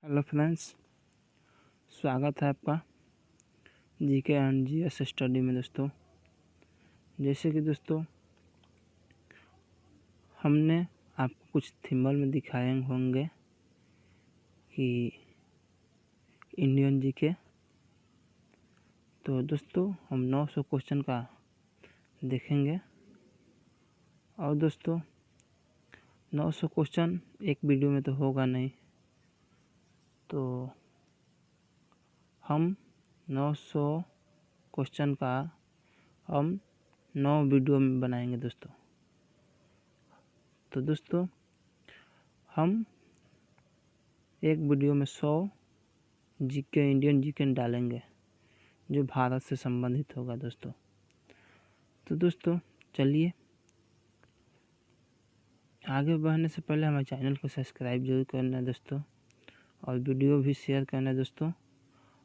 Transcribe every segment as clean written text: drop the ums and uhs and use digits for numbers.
Hello friends, स्वागत है आपका जीके एंड जीएस स्टडी में। दोस्तों, जैसे कि दोस्तों हमने आपको कुछ थिम्बल में दिखाए होंगे कि इंडियन जीके, तो दोस्तों हम 900 क्वेश्चन का देखेंगे। और दोस्तों 900 क्वेश्चन एक वीडियो में तो होगा नहीं, तो हम 900 क्वेश्चन का हम 9 वीडियो में बनाएंगे दोस्तों। तो दोस्तों हम एक वीडियो में 100 जीके, इंडियन जीके डालेंगे जो भारत से संबंधित होगा दोस्तों। तो दोस्तों चलिए, आगे बढ़ने से पहले हमारे चैनल को सब्सक्राइब जरूर करना है दोस्तों, और वीडियो भी शेयर करना है दोस्तों,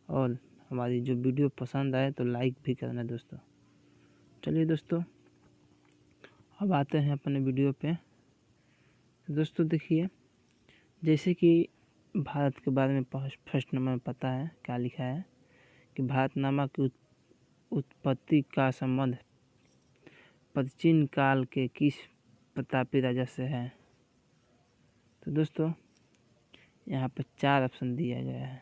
और हमारी जो वीडियो पसंद आए तो लाइक भी करना है दोस्तों। चलिए दोस्तों, अब आते हैं अपने वीडियो पे। तो दोस्तों देखिए, जैसे कि भारत के बारे में फर्स्ट नंबर में पता है क्या लिखा है कि भारतनामा की उत्पत्ति का संबंध प्राचीन काल के किस प्रतापी राजा से है। तो दोस्तों यहाँ पर 4 ऑप्शन दिया गया है।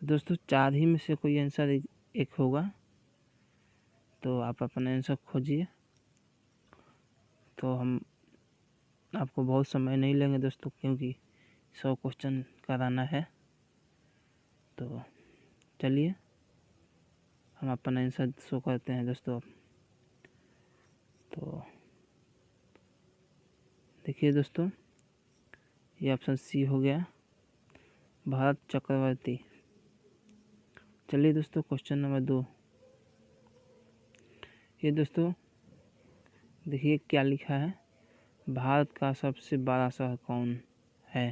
दोस्तों 4 ही में से कोई आंसर एक होगा, तो आप अपना आंसर खोजिए। तो हम आपको बहुत समय नहीं लेंगे दोस्तों, क्योंकि 100 क्वेश्चन कराना है। तो चलिए हम अपना आंसर शो करते हैं दोस्तों। तो देखिए दोस्तों, ये ऑप्शन सी हो गया, भरत चक्रवर्ती। चलिए दोस्तों क्वेश्चन नंबर 2। ये दोस्तों देखिए क्या लिखा है, भारत का सबसे बड़ा शहर कौन है।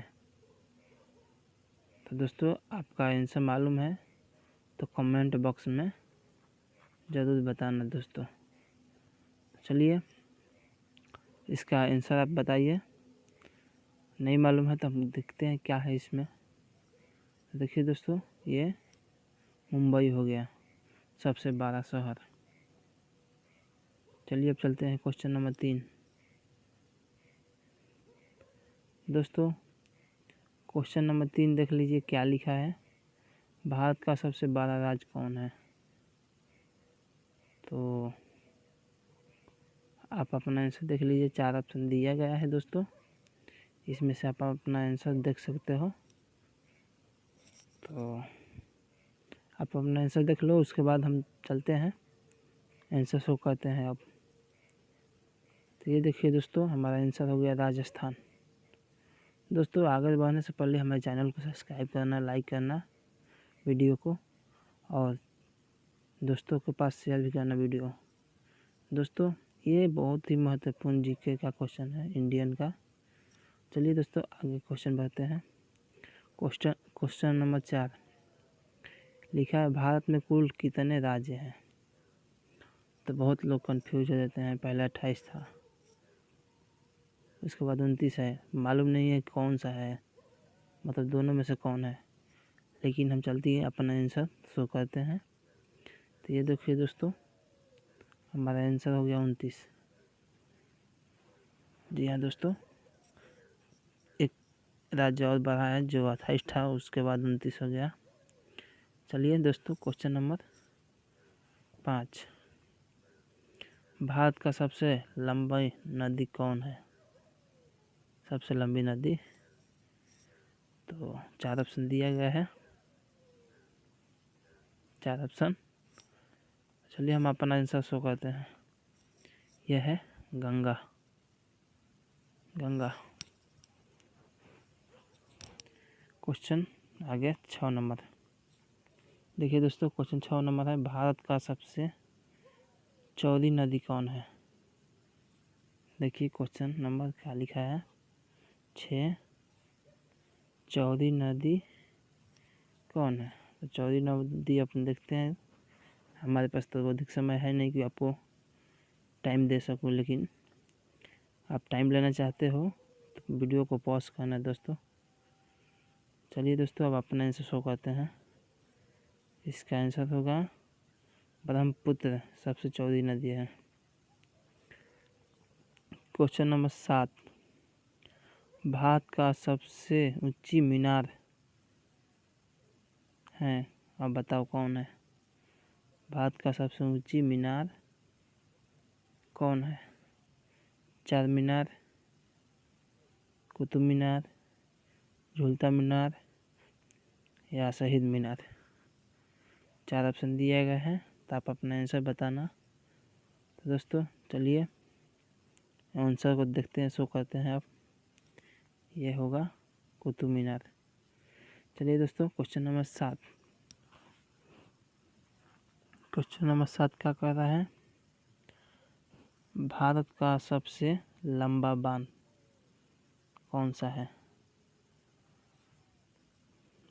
तो दोस्तों आपका आंसर मालूम है तो कमेंट बॉक्स में ज़रूर बताना दोस्तों। चलिए इसका आंसर आप बताइए, नहीं मालूम है तो हम देखते हैं क्या है इसमें। देखिए दोस्तों, ये मुंबई हो गया सबसे बड़ा शहर। चलिए अब चलते हैं क्वेश्चन नंबर 3। दोस्तों क्वेश्चन नंबर 3 देख लीजिए क्या लिखा है, भारत का सबसे बड़ा राज्य कौन है। तो आप अपना आंसर देख लीजिए, 4 ऑप्शन दिया गया है दोस्तों, इसमें से आप अपना आंसर देख सकते हो। तो आप अपना आंसर देख लो, उसके बाद हम चलते हैं आंसर शो करते हैं अब। तो ये देखिए दोस्तों, हमारा आंसर हो गया राजस्थान। दोस्तों आगे बढ़ने से पहले हमारे चैनल को सब्सक्राइब करना, लाइक करना वीडियो को, और दोस्तों के पास शेयर भी करना वीडियो। दोस्तों ये बहुत ही महत्वपूर्ण जीके का क्वेश्चन है इंडियन का। चलिए दोस्तों आगे क्वेश्चन बढ़ते हैं। क्वेश्चन नंबर 4 लिखा है, भारत में कुल कितने राज्य हैं। तो बहुत लोग कंफ्यूज हो जाते हैं, पहले 28 था, उसके बाद 29 है, मालूम नहीं है कौन सा है, मतलब दोनों में से कौन है। लेकिन हम चलती है अपना आंसर शो करते हैं। तो ये देखिए दोस्तों, हमारा आंसर हो गया 29। जी हाँ दोस्तों, एक राज्य और बढ़ा है, जो 28 था उसके बाद 29 हो गया। चलिए दोस्तों क्वेश्चन नंबर 5, भारत का सबसे लंबी नदी कौन है। सबसे लंबी नदी, तो 4 ऑप्शन दिया गया है, 4 ऑप्शन। चलिए हम अपना आंसर शो करते हैं, यह है गंगा। क्वेश्चन आगे 6 नंबर। देखिए दोस्तों क्वेश्चन 6 नंबर है, भारत का सबसे चौड़ी नदी कौन है। देखिए क्वेश्चन नंबर क्या लिखा है, 6 चौड़ी नदी कौन है। तो चौड़ी नदी अपन देखते हैं, हमारे पास तो अधिक समय है नहीं कि आपको टाइम दे सकूं, लेकिन आप टाइम लेना चाहते हो तो वीडियो को पॉज करना है दोस्तों। चलिए दोस्तों, अब अपना आंसर शो करते हैं। इसका आंसर होगा ब्रह्मपुत्र सबसे चौड़ी नदी है। क्वेश्चन नंबर 7, भारत का सबसे ऊंची मीनार है। अब बताओ कौन है? भारत का सबसे ऊंची मीनार कौन है? चार मीनार, कुतुब मीनार, झूलता मीनार या शहीद मीनार। 4 ऑप्शन दिए गए हैं, तो आप अपना आंसर बताना। तो दोस्तों चलिए आंसर को देखते हैं, शो करते हैं। अब ये होगा कुतुब मीनार। चलिए दोस्तों क्वेश्चन नंबर 7। क्वेश्चन नंबर 7 क्या कह रहा है? भारत का सबसे लंबा बांध कौन सा है?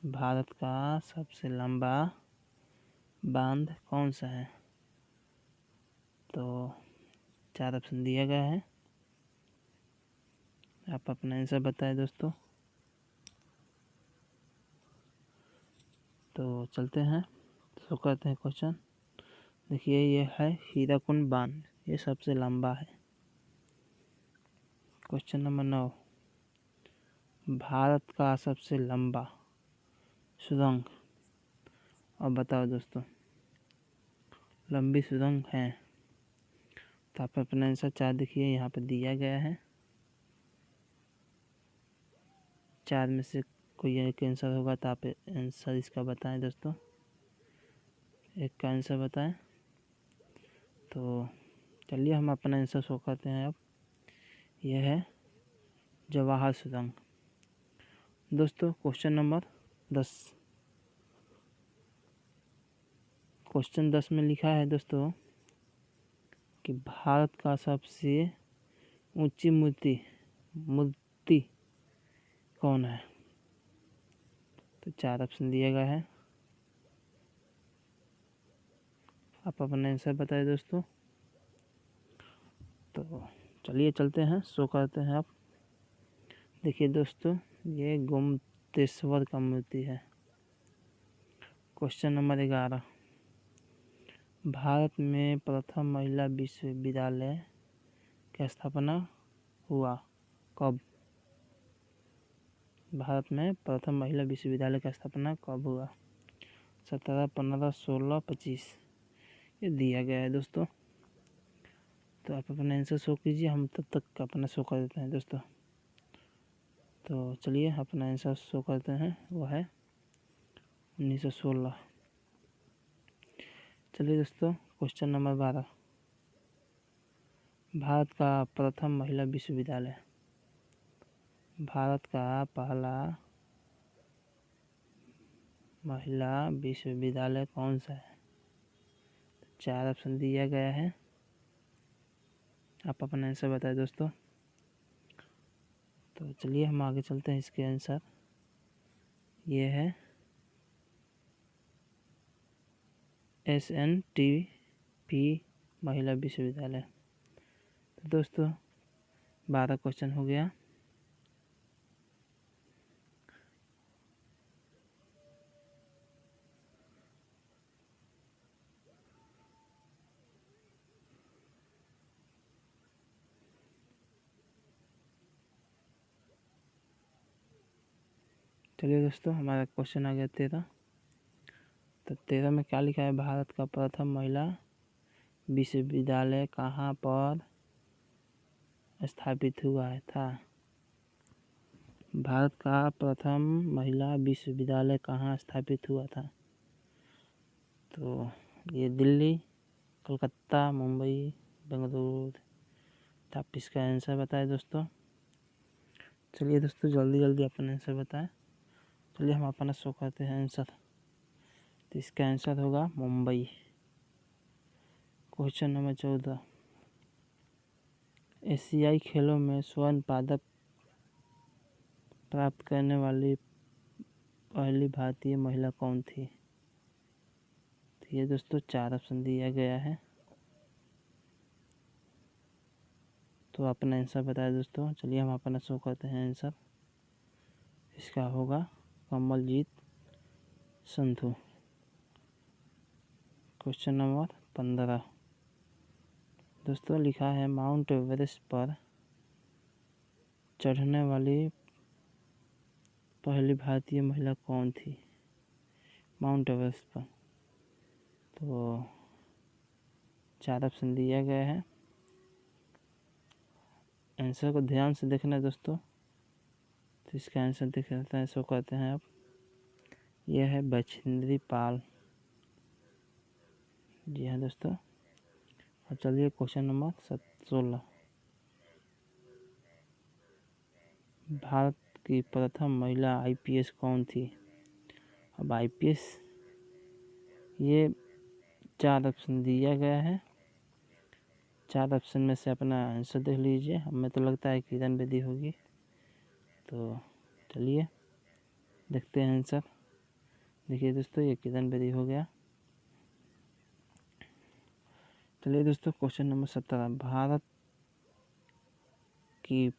भारत का सबसे लंबा बांध कौन सा है? तो 4 ऑप्शन दिया गया है, आप अपना आंसर बताएं दोस्तों। तो चलते हैं, शो करते हैं क्वेश्चन। देखिए ये है हीराकुंड बांध, ये सबसे लंबा है। क्वेश्चन नंबर 9, भारत का सबसे लंबा सुरंग। अब बताओ दोस्तों, लंबी सुरंग है, तो आप अपना आंसर 4 देखिए यहाँ पर दिया गया है। 4 में से कोई एक आंसर होगा, तो आप आंसर इसका बताएं दोस्तों। एक का आंसर बताएं। तो चलिए हम अपना आंसर शो करते हैं। अब यह है जवाहर सुरंग। दोस्तों क्वेश्चन नंबर 10। क्वेश्चन 10 में लिखा है दोस्तों कि भारत का सबसे ऊंची मूर्ति कौन है? तो 4 ऑप्शन दिया गया है, आप अपना आंसर बताएं दोस्तों। तो चलिए चलते हैं, शो करते हैं। आप देखिए दोस्तों, ये गोमतेश्वर का मूर्ति है। क्वेश्चन नंबर 11, भारत में प्रथम महिला विश्वविद्यालय की स्थापना हुआ कब? भारत में प्रथम महिला विश्वविद्यालय की स्थापना कब हुआ? 17, 15, 16, 25 ये दिया गया है दोस्तों। तो आप अपना आंसर शो कीजिए, हम तब तक अपना शो कर देते हैं दोस्तों। तो चलिए अपना आंसर शो करते हैं, वो है 1916। चलिए दोस्तों क्वेश्चन नंबर 12, भारत का प्रथम महिला विश्वविद्यालय। भारत का पहला महिला विश्वविद्यालय कौन सा है? 4 ऑप्शन दिया गया है, आप अपना आंसर बताएं दोस्तों। तो चलिए हम आगे चलते हैं। इसके आंसर ये है SNTP महिला विश्वविद्यालय। तो दोस्तों 12 क्वेश्चन हो गया। चलिए दोस्तों हमारा क्वेश्चन आ गया 13। तो 13 में क्या लिखा है? भारत का प्रथम महिला विश्वविद्यालय कहाँ पर स्थापित हुआ था? भारत का प्रथम महिला विश्वविद्यालय कहाँ स्थापित हुआ था? तो ये दिल्ली, कलकत्ता, मुंबई, बेंगलुरु। तो आप इसका आंसर बताएं दोस्तों। चलिए दोस्तों जल्दी जल्दी अपना आंसर बताएं। चलिए हम अपना शो करते हैं आंसर। तो इसका आंसर होगा मुंबई। क्वेश्चन नंबर 14, एशियाई खेलों में स्वर्ण पदक प्राप्त करने वाली पहली भारतीय महिला कौन थी? तो ये दोस्तों 4 ऑप्शन दिया गया है, तो अपना आंसर बताएं दोस्तों। चलिए हम अपना शो करते हैं आंसर। इसका होगा कमलजीत संधू। क्वेश्चन नंबर 15 दोस्तों लिखा है माउंट एवरेस्ट पर चढ़ने वाली पहली भारतीय महिला कौन थी? माउंट एवरेस्ट पर तो 4 ऑप्शन दिया गया है। आंसर को ध्यान से देखना है दोस्तों। तो इसका आंसर देख लेते हैं, सो कहते हैं आप। यह है बछेंद्री पाल। जी हाँ दोस्तों। अब चलिए क्वेश्चन नंबर 16 भारत की प्रथम महिला आईपीएस कौन थी? अब आईपीएस ये 4 ऑप्शन दिया गया है। 4 ऑप्शन में से अपना आंसर देख लीजिए। हमें तो लगता है किरण बेदी होगी। तो चलिए देखते हैं आंसर। देखिए दोस्तों ये किरण बेदी हो गया। चलिए दोस्तों क्वेश्चन नंबर 17 भारत की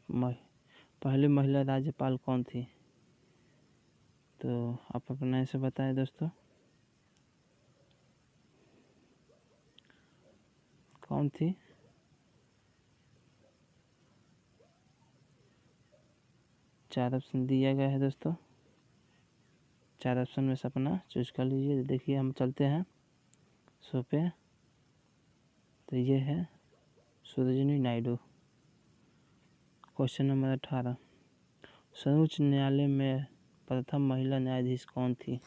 पहली महिला राज्यपाल कौन थी? तो आप अपना आंसर बताएं दोस्तों, कौन थी? चार ऑप्शन दिया गया है दोस्तों। 4 ऑप्शन में से अपना चूज कर लीजिए। देखिए हम चलते हैं शो पे। तो ये है सरोजिनी नायडू। क्वेश्चन नंबर 18 सर्वोच्च न्यायालय में प्रथम महिला न्यायाधीश कौन थी?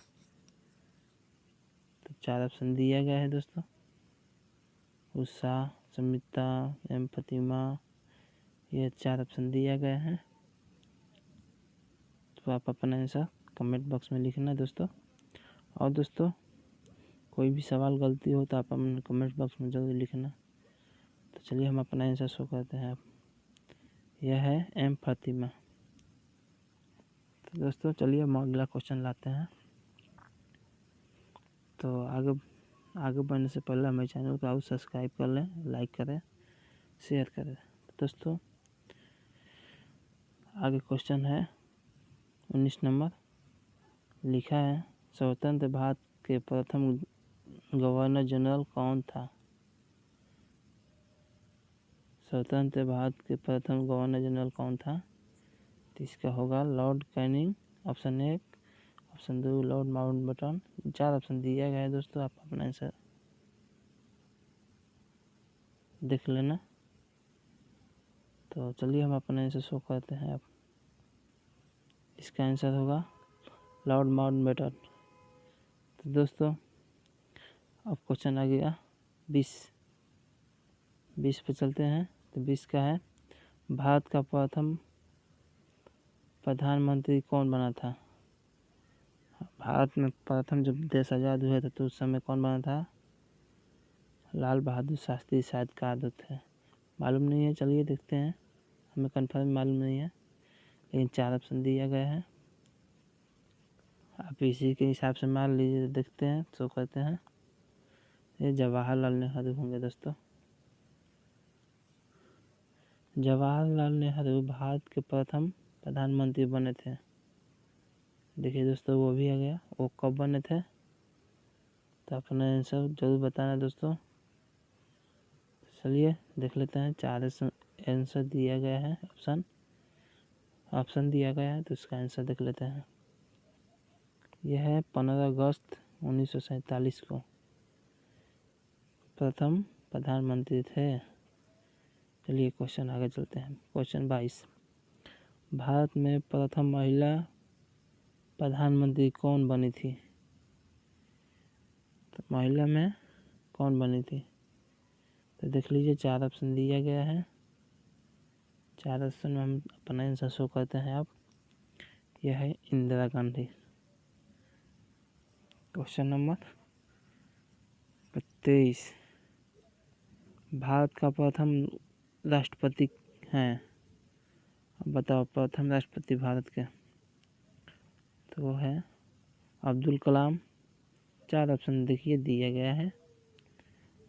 तो 4 ऑप्शन दिया गया है दोस्तों। उषा, समिता, एम प्रतिमा, ये 4 ऑप्शन दिया गया है। तो आप अपना आंसर कमेंट बॉक्स में लिखना दोस्तों। और दोस्तों कोई भी सवाल गलती हो तो आप अपने कमेंट बॉक्स में जरूर लिखना। तो चलिए हम अपना आंसर शो करते हैं। यह है एम फातिमा। तो दोस्तों चलिए हम अगला क्वेश्चन लाते हैं। तो आगे बढ़ने से पहले हमारे चैनल को आप सब्सक्राइब कर लें, लाइक करें, शेयर करें। तो दोस्तों आगे क्वेश्चन है 19 नंबर। लिखा है स्वतंत्र भारत के प्रथम गवर्नर जनरल कौन था? स्वतंत्र भारत के प्रथम गवर्नर जनरल कौन था? तो इसका होगा Lord Canning. Option 1, option 2 Lord Mountbatten. 4 option दिया गया है दोस्तों। आप अपना आंसर देख लेना। तो चलिए हम अपना आंसर शो करते हैं। आप इसका आंसर होगा लॉर्ड माउंटबेटन। तो दोस्तों अब क्वेश्चन आ गया 20 पे चलते हैं। तो 20 का है भारत का प्रथम प्रधानमंत्री कौन बना था? भारत में प्रथम जब देश आज़ाद हुए थे तो उस समय कौन बना था? लाल बहादुर शास्त्री शायद कार्ड थे, मालूम नहीं है। चलिए देखते हैं, हमें कंफर्म मालूम नहीं है, लेकिन 4 ऑप्शन दिया गया है। आप इसी के हिसाब से मान लीजिए। देखते हैं तो कहते हैं ये जवाहरलाल नेहरू होंगे दोस्तों। जवाहरलाल नेहरू भारत के प्रथम प्रधानमंत्री बने थे। देखिए दोस्तों वो भी आ गया। वो कब बने थे? तो अपना आंसर जरूर बताना दोस्तों। चलिए देख लेते हैं। 4 आंसर दिया गया है। ऑप्शन दिया गया है तो इसका आंसर देख लेते हैं। यह है 15 अगस्त 1947 को प्रथम प्रधानमंत्री थे। चलिए क्वेश्चन आगे चलते हैं। क्वेश्चन 22 भारत में प्रथम महिला प्रधानमंत्री कौन बनी थी? तो महिला में कौन बनी थी? तो देख लीजिए 4 ऑप्शन दिया गया है। 4 ऑप्शन में हम अपना आंसर शो करते हैं। आप यह है इंदिरा गांधी। क्वेश्चन नंबर 23 भारत का प्रथम राष्ट्रपति हैं। अब बताओ प्रथम राष्ट्रपति भारत के। तो वो है अब्दुल कलाम। 4 ऑप्शन देखिए दिया गया है।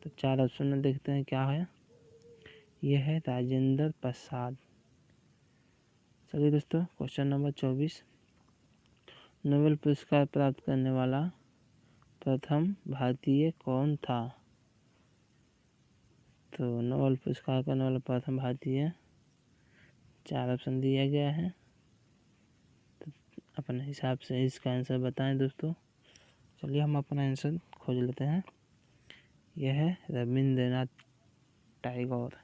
तो 4 ऑप्शन में देखते हैं क्या है। यह है राजेंद्र प्रसाद। चलिए दोस्तों क्वेश्चन नंबर 24 नोबेल पुरस्कार प्राप्त करने वाला प्रथम भारतीय कौन था? तो नोबेल पुरस्कार करने वाला प्रथम भारतीय, 4 ऑप्शन दिया गया है। तो अपने हिसाब से इसका आंसर बताएं दोस्तों। चलिए हम अपना आंसर खोज लेते हैं। यह है रविंद्रनाथ टैगोर।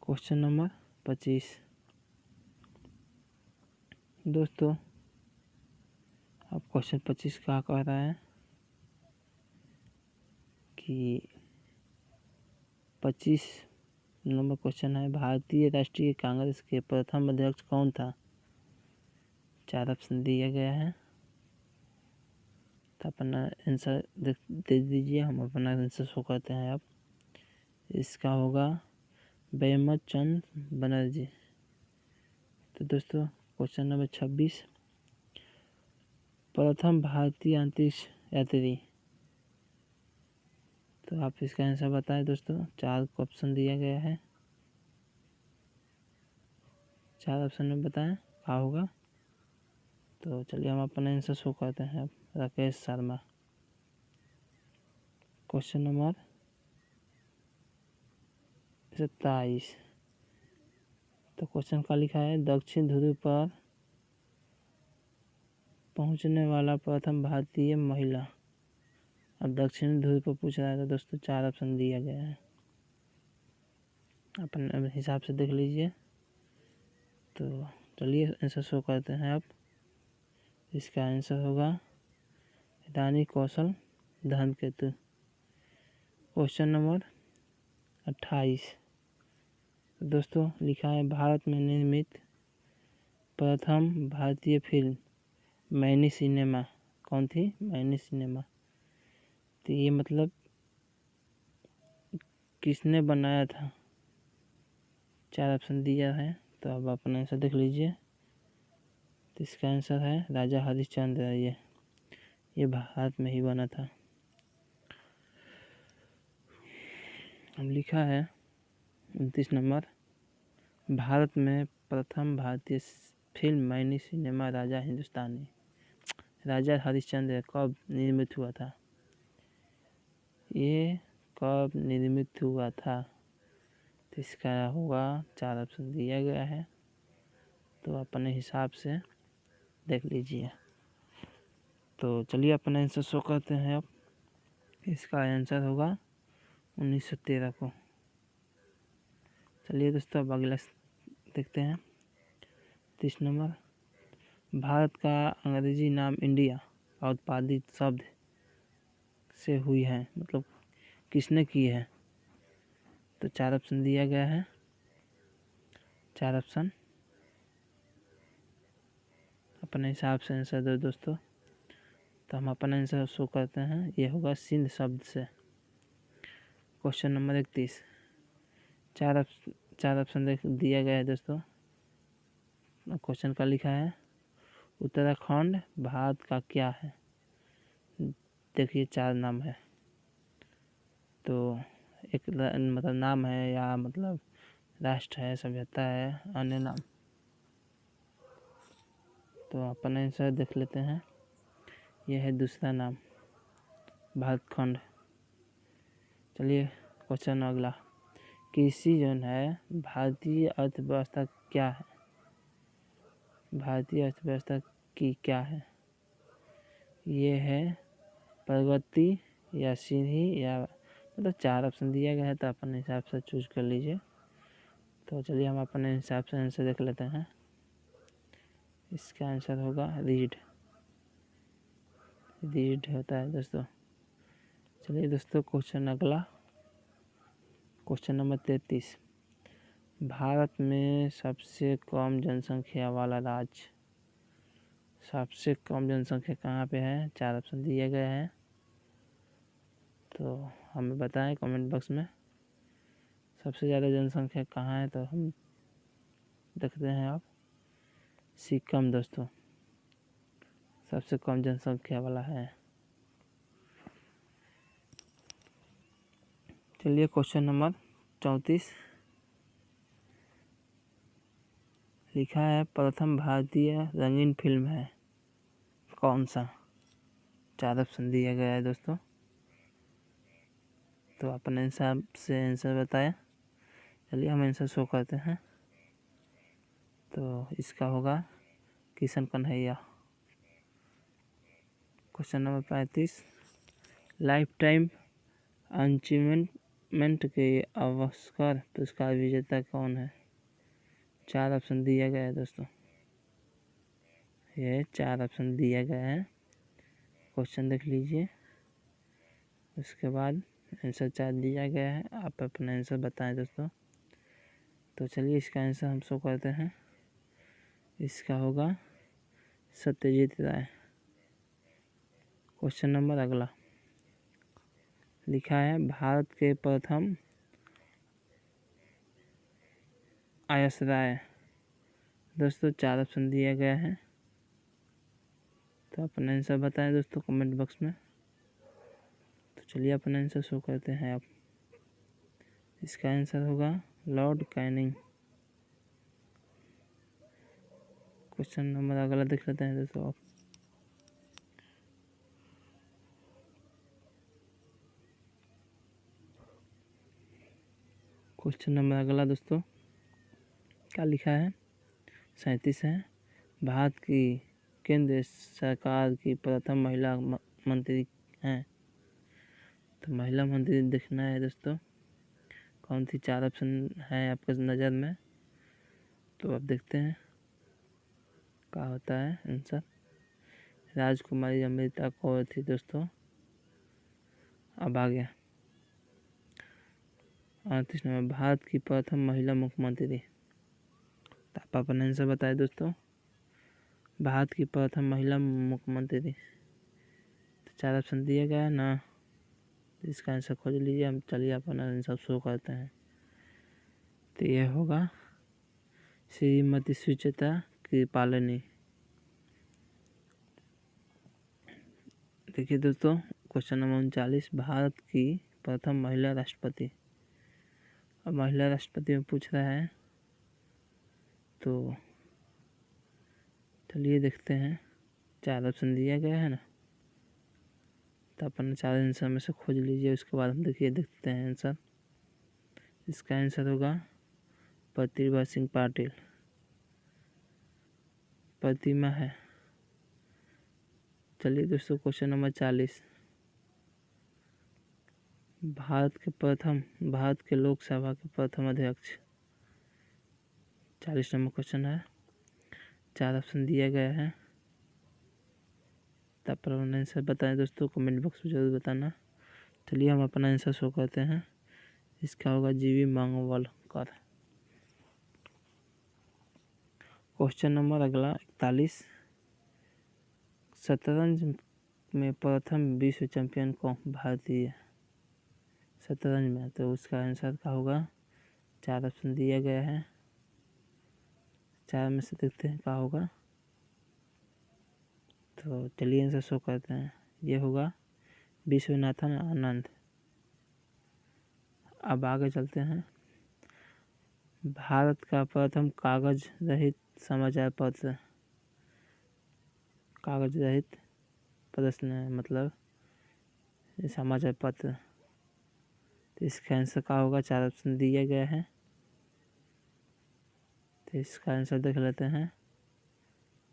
क्वेश्चन नंबर 25 दोस्तों, अब क्वेश्चन 25 क्या कह रहा है कि 25 नंबर क्वेश्चन है, भारतीय राष्ट्रीय कांग्रेस के प्रथम अध्यक्ष कौन था? 4 ऑप्शन दिया गया है। तो अपना आंसर दे दीजिए, हम अपना आंसर शो करते हैं। अब इसका होगा बैमत चंद बनर्जी। तो दोस्तों क्वेश्चन नंबर 26, प्रथम भारतीय अंतरिक्ष यात्री। तो आप इसका आंसर बताएं दोस्तों। 4 ऑप्शन दिया गया है, 4 ऑप्शन में बताएं क्या होगा। तो चलिए हम अपना आंसर शो करते हैं। अब राकेश शर्मा। क्वेश्चन नंबर 27, तो क्वेश्चन का लिखा है, दक्षिण ध्रुव पर पहुंचने वाला प्रथम भारतीय महिला। अब दक्षिण ध्रुव पर पूछ रहा है तो दोस्तों 4 ऑप्शन दिया गया है, अपने हिसाब से देख लीजिए। तो चलिए आंसर शो करते हैं। अब इसका आंसर होगा रानी कौशल धर्मकेतु। क्वेश्चन नंबर 28, दोस्तों लिखा है, भारत में निर्मित प्रथम भारतीय फिल्म मैनी सिनेमा कौन थी? Many cinema. तो ये मतलब किसने बनाया था? 4 ऑप्शन दिया है, तो अब अपना आंसर देख लीजिए। तो इसका आंसर है राजा हरिश्चंद्र। ये भारत में ही बना था। अब लिखा है 29 नंबर, भारत में प्रथम भारतीय फिल्म मैनी सिनेमा राजा हरिश्चंद्र कब निर्मित हुआ था? ये कब निर्मित हुआ था? तो इसका होगा 4 ऑप्शन दिया गया है, तो अपने हिसाब से देख लीजिए। तो चलिए अपना आंसर शो करते हैं। अब इसका आंसर होगा 1913 को। चलिए दोस्तों अब अगला देखते हैं। 30 नंबर, भारत का अंग्रेजी नाम इंडिया उत्पादित शब्द से हुई है, मतलब किसने की है? तो 4 ऑप्शन दिया गया है, 4 ऑप्शन अपने हिसाब से आंसर दो दोस्तों। तो हम अपना आंसर शो करते हैं। ये होगा सिंध शब्द से। क्वेश्चन नंबर 31, 4 ऑप्शन दिया गया है दोस्तों। क्वेश्चन का लिखा है, उत्तराखंड भारत का क्या है? देखिए 4 नाम है, तो एक मतलब नाम है या मतलब राष्ट्र है, सभ्यता है, अन्य नाम। तो अपन आंसर देख लेते हैं। यह है दूसरा नाम, भारतखंड। चलिए क्वेश्चन अगला, कृषि जो है भारतीय अर्थव्यवस्था क्या है? भारतीय अर्थव्यवस्था की क्या है? ये है प्रगति या सीढ़ी या मतलब 4 ऑप्शन दिया गया है, तो अपने हिसाब से चूज कर लीजिए। तो चलिए हम अपने हिसाब से आंसर देख लेते हैं। इसका आंसर होगा रीढ़ होता है दोस्तों। चलिए दोस्तों क्वेश्चन अगला, क्वेश्चन नंबर 33, भारत में सबसे कम जनसंख्या वाला राज्य। सबसे कम जनसंख्या कहाँ पे है? 4 ऑप्शन दिए गए हैं, तो हमें बताएं कमेंट बॉक्स में सबसे ज़्यादा जनसंख्या कहाँ है। तो हम देखते हैं। अब सिक्किम दोस्तों सबसे कम जनसंख्या वाला है। चलिए क्वेश्चन नंबर 34, लिखा है प्रथम भारतीय रंगीन फिल्म है कौन सा। 4 ऑप्शन दिया गया है दोस्तों, तो अपने हिसाब से आंसर बताया। चलिए हम आंसर शो करते हैं। तो इसका होगा Kishan Kanhaiya. Question number 35, life time achievement के ऑस्कर पुरस्कार विजेता कौन है। 4 ऑप्शन दिया गया है दोस्तों, ये 4 ऑप्शन दिया गया है। क्वेश्चन देख लीजिए, उसके बाद आंसर 4 दिया गया है, आप अपना आंसर बताएं दोस्तों। तो चलिए इसका आंसर हम शो करते हैं। इसका होगा सत्यजीत राय। क्वेश्चन नंबर अगला लिखा है भारत के प्रथम आयस राय। दोस्तों 4 ऑप्शन दिया गया है, तो अपना आंसर बताएं दोस्तों कमेंट बॉक्स में। तो चलिए अपना आंसर शो करते हैं आप। इसका आंसर होगा लॉर्ड कैनिंग। क्वेश्चन नंबर अगला देख लेते हैं दोस्तों आप। क्वेश्चन नंबर अगला दोस्तों क्या लिखा है, 37 है। भारत की केंद्र सरकार की प्रथम महिला मंत्री हैं। तो महिला मंत्री देखना है दोस्तों कौन सी। 4 ऑप्शन है आपके नज़र में, तो आप देखते हैं क्या होता है आंसर। राजकुमारी अमृता कौर थी दोस्तों। अब आ गया 38 नंबर, भारत की प्रथम महिला मुख्यमंत्री। तो आप अपना आंसर बताए दोस्तों, भारत की प्रथम महिला मुख्यमंत्री। तो 4 ऑप्शन दिया गया है ना, इसका आंसर खोज लीजिए। हम चलिए अपना आंसर शो करते हैं। तो यह होगा श्रीमती सुचेता कृपालिनी। देखिए दोस्तों क्वेश्चन नंबर 39, भारत की प्रथम महिला राष्ट्रपति। अब महिला राष्ट्रपति में पूछ रहा है, तो चलिए देखते हैं। 4 ऑप्शन दिया गया है ना, तो अपन 4 आंसर में से खोज लीजिए। उसके बाद हम देखते हैं आंसर। इसका आंसर होगा प्रतिभा सिंह पाटिल। प्रतिमा है। चलिए दोस्तों क्वेश्चन नंबर 40, भारत के लोकसभा के प्रथम अध्यक्ष। 40 नंबर क्वेश्चन है, 4 ऑप्शन दिया गया है, तब पर आंसर बताएं दोस्तों कमेंट बॉक्स में जरूर बताना। चलिए हम अपना आंसर शो करते हैं। इसका होगा जीवी मांगवलकर। क्वेश्चन नंबर अगला 41, शतरंज में प्रथम विश्व चैंपियन कौन भारतीय शतरंज में। तो उसका आंसर क्या होगा। 4 ऑप्शन दिया गया है, 4 में से देखते हैं क्या होगा। तो चलिए आंसर शो करते हैं। ये होगा विश्वनाथन आनंद। अब आगे चलते हैं। भारत का प्रथम कागज रहित समाचार पत्र। कागज रहित प्रश्न मतलब समाचार पत्र। तो इसका आंसर क्या होगा। 4 ऑप्शन दिया गया है, तो इसका आंसर देख लेते हैं,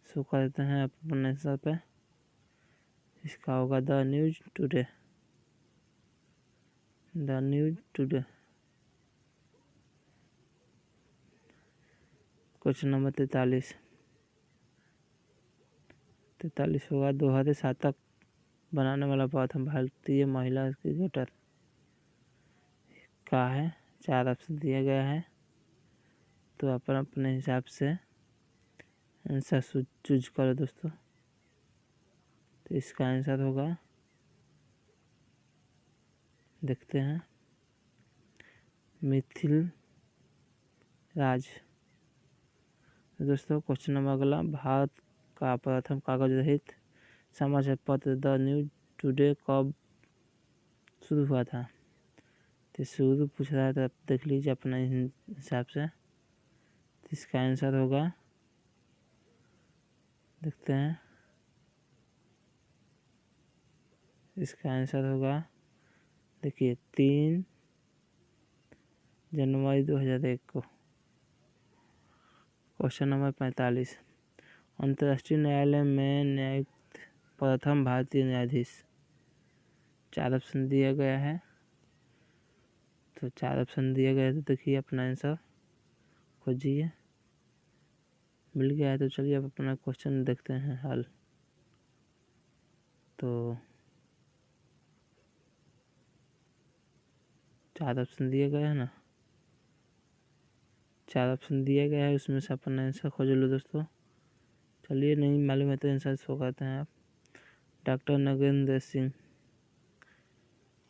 शो करते हैं अपने आंसर पे। इसका होगा the news today. The news today. Question number 43 होगा, दोहरे शतक बनाने वाला प्रथम भारतीय महिला क्रिकेटर का है। 4 ऑप्शन दिया गया है, तो अपन अपने हिसाब से आंसर चूज करो दोस्तों। तो इसका आंसर होगा, देखते हैं, मिथिल राज। दोस्तों क्वेश्चन नंबर अगला, भारत का प्रथम कागज रहित समाचार पत्र द न्यूज टुडे कब शुरू हुआ था। तो शुरू पूछ रहा है, तो आप देख लीजिए अपने हिसाब से। तो इसका आंसर होगा देखते हैं। इसका आंसर होगा, देखिए 3 जनवरी 2001 को। क्वेश्चन नंबर 45, अंतर्राष्ट्रीय न्यायालय में नियुक्त प्रथम भारतीय न्यायाधीश। 4 ऑप्शन दिया गया है, तो 4 ऑप्शन दिया गया है, तो देखिए अपना आंसर खोजिए। मिल गया है तो चलिए अब अपना क्वेश्चन देखते हैं हल। तो 4 ऑप्शन दिए गए हैं ना, 4 ऑप्शन दिया गया है, उसमें से अपना आंसर खोज लो दोस्तों। चलिए नहीं मालूम है तो आंसर शो करते हैं आप। डॉक्टर नगेंद्र सिंह।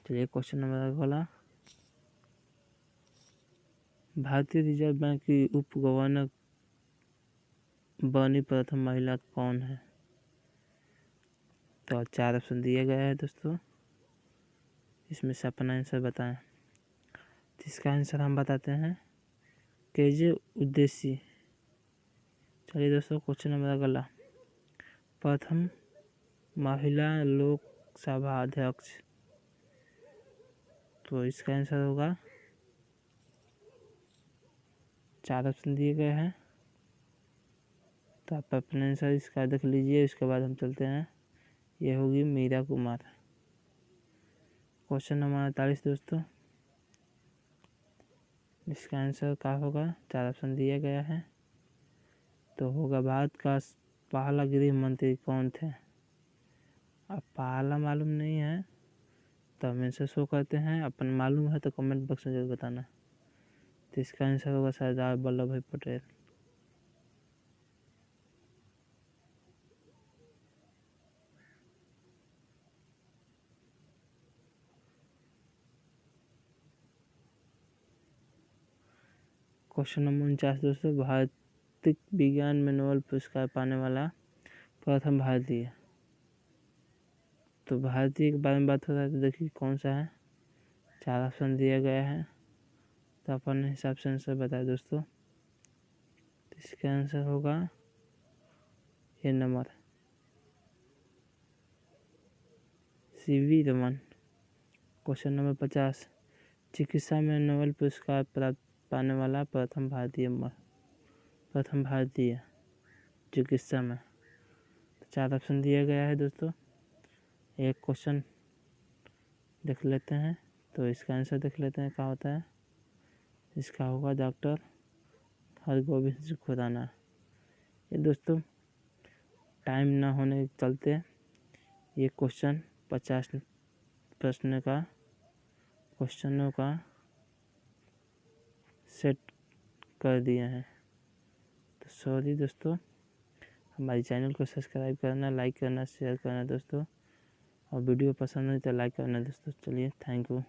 चलिए क्वेश्चन नंबर अगला, भारतीय रिजर्व बैंक की उप गवर्नर बनी प्रथम महिला कौन है? तो 4 ऑप्शन दिया गया है दोस्तों, इसमें से अपना आंसर बताएं। तो इसका आंसर हम बताते हैं, केजे उद्देशी। चलिए दोस्तों क्वेश्चन नंबर अगला, प्रथम महिला लोकसभा अध्यक्ष। तो इसका आंसर होगा, 4 ऑप्शन दिए गए हैं, तो आप अपना आंसर इसका देख लीजिए। उसके बाद हम चलते हैं, ये होगी मीरा कुमार। क्वेश्चन नंबर 48 दोस्तों, इसका आंसर क्या होगा? 4 ऑप्शन दिया गया है, तो होगा भारत का पहला गृह मंत्री कौन थे? अब पहला मालूम नहीं है तो हम आंसर शो करते हैं, अपन मालूम है तो कमेंट बॉक्स में जरूर बताना। तो इसका आंसर होगा सरदार वल्लभ भाई पटेल। क्वेश्चन नंबर 49 दोस्तों, भौतिक विज्ञान में नोबेल पुरस्कार पाने वाला प्रथम भारतीय। तो भारतीय के बारे में बात हो रहा है, तो देखिए कौन सा है। 4 ऑप्शन दिया गया है, तो अपन हिसाब से आंसर बताए दोस्तों। तो इसका आंसर होगा ये number CV Raman. Question number 50, चिकित्सा में नोबेल पुरस्कार प्राप्त पाने वाला प्रथम भारतीय चिकित्सा में। तो 4 ऑप्शन दिया गया है दोस्तों, एक क्वेश्चन देख लेते हैं। तो इसका आंसर देख लेते हैं क्या होता है। इसका होगा डॉक्टर हरगोविंद सिंह खुराना। ये दोस्तों टाइम ना होने के चलते ये क्वेश्चन 50 प्रश्न का क्वेश्चनों का सेट कर दिए हैं। तो सॉरी दोस्तों, हमारे चैनल को सब्सक्राइब करना, लाइक करना, शेयर करना दोस्तों, और वीडियो पसंद है तो लाइक करना दोस्तों। चलिए थैंक यू।